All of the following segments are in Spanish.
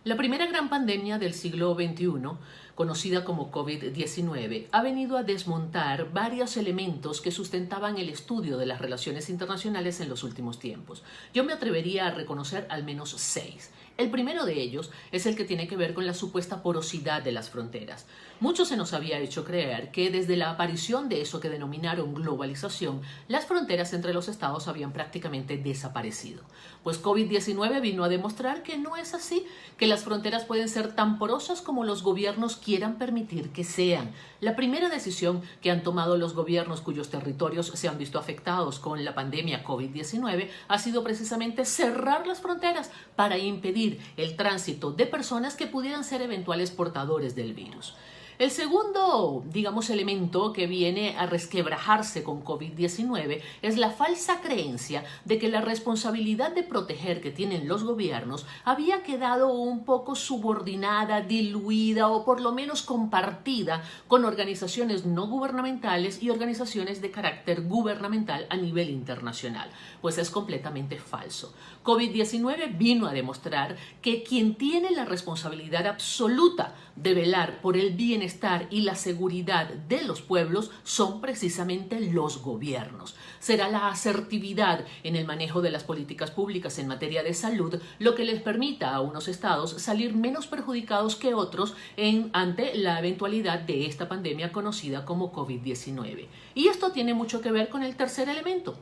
La primera gran pandemia del siglo XXI, conocida como COVID-19, ha venido a desmontar varios elementos que sustentaban el estudio de las relaciones internacionales en los últimos tiempos. Yo me atrevería a reconocer al menos 6. El primero de ellos es el que tiene que ver con la supuesta porosidad de las fronteras. Mucho se nos había hecho creer que desde la aparición de eso que denominaron globalización, las fronteras entre los estados habían prácticamente desaparecido. Pues COVID-19 vino a demostrar que no es así, que las fronteras pueden ser tan porosas como los gobiernos quieran permitir que sean. La primera decisión que han tomado los gobiernos cuyos territorios se han visto afectados con la pandemia COVID-19 ha sido precisamente cerrar las fronteras para impedir el tránsito de personas que pudieran ser eventuales portadores del virus. El segundo, elemento que viene a resquebrajarse con COVID-19 es la falsa creencia de que la responsabilidad de proteger que tienen los gobiernos había quedado un poco subordinada, diluida o por lo menos compartida con organizaciones no gubernamentales y organizaciones de carácter gubernamental a nivel internacional. Pues es completamente falso. COVID-19 vino a demostrar que quien tiene la responsabilidad absoluta de velar por el bienestar y la seguridad de los pueblos son precisamente los gobiernos. Será la asertividad en el manejo de las políticas públicas en materia de salud lo que les permita a unos estados salir menos perjudicados que otros ante la eventualidad de esta pandemia conocida como COVID-19. Y esto tiene mucho que ver con el tercer elemento,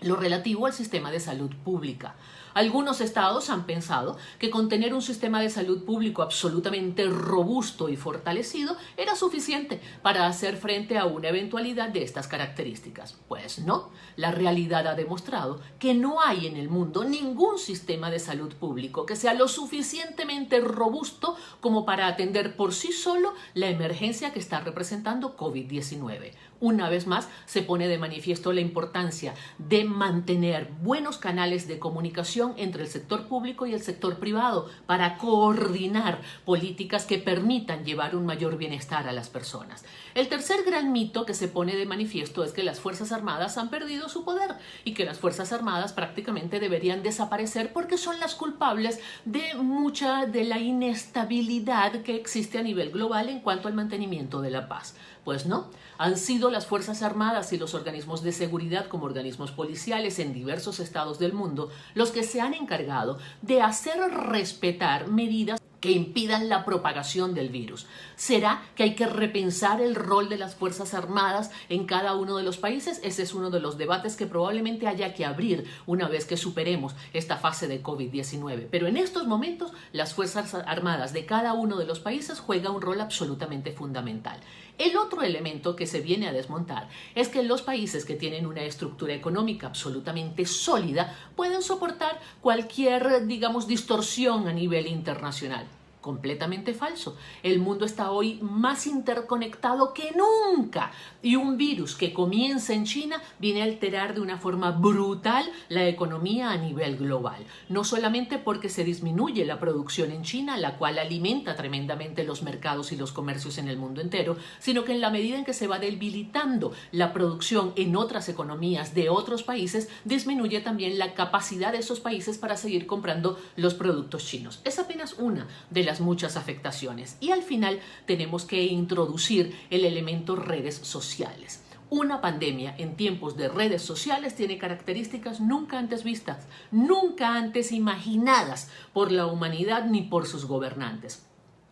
lo relativo al sistema de salud pública. Algunos estados han pensado que con tener un sistema de salud público absolutamente robusto y fortalecido era suficiente para hacer frente a una eventualidad de estas características. Pues no, la realidad ha demostrado que no hay en el mundo ningún sistema de salud público que sea lo suficientemente robusto como para atender por sí solo la emergencia que está representando COVID-19. Una vez más, se pone de manifiesto la importancia de mantener buenos canales de comunicación entre el sector público y el sector privado para coordinar políticas que permitan llevar un mayor bienestar a las personas. El tercer gran mito que se pone de manifiesto es que las Fuerzas Armadas han perdido su poder y que las Fuerzas Armadas prácticamente deberían desaparecer porque son las culpables de mucha de la inestabilidad que existe a nivel global en cuanto al mantenimiento de la paz. Pues no, han sido las Fuerzas Armadas y los organismos de seguridad como organismos policiales en diversos estados del mundo los que se han encargado de hacer respetar medidas que impidan la propagación del virus. ¿Será que hay que repensar el rol de las Fuerzas Armadas en cada uno de los países? Ese es uno de los debates que probablemente haya que abrir una vez que superemos esta fase de COVID-19. Pero en estos momentos, las Fuerzas Armadas de cada uno de los países juegan un rol absolutamente fundamental. El otro elemento que se viene a desmontar es que los países que tienen una estructura económica absolutamente sólida pueden soportar cualquier, distorsión a nivel internacional. Completamente falso. El mundo está hoy más interconectado que nunca y un virus que comienza en China viene a alterar de una forma brutal la economía a nivel global. No solamente porque se disminuye la producción en China, la cual alimenta tremendamente los mercados y los comercios en el mundo entero, sino que en la medida en que se va debilitando la producción en otras economías de otros países, disminuye también la capacidad de esos países para seguir comprando los productos chinos. Es apenas una de las muchas afectaciones. Y al final tenemos que introducir el elemento redes sociales. Una pandemia en tiempos de redes sociales tiene características nunca antes vistas, nunca antes imaginadas por la humanidad ni por sus gobernantes.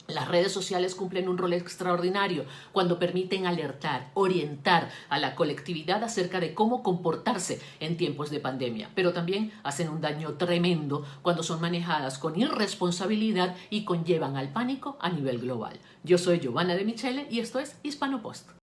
Las redes sociales cumplen un rol extraordinario cuando permiten alertar, orientar a la colectividad acerca de cómo comportarse en tiempos de pandemia, pero también hacen un daño tremendo cuando son manejadas con irresponsabilidad y conllevan al pánico a nivel global. Yo soy Giovanna de Michele y esto es Hispano Post.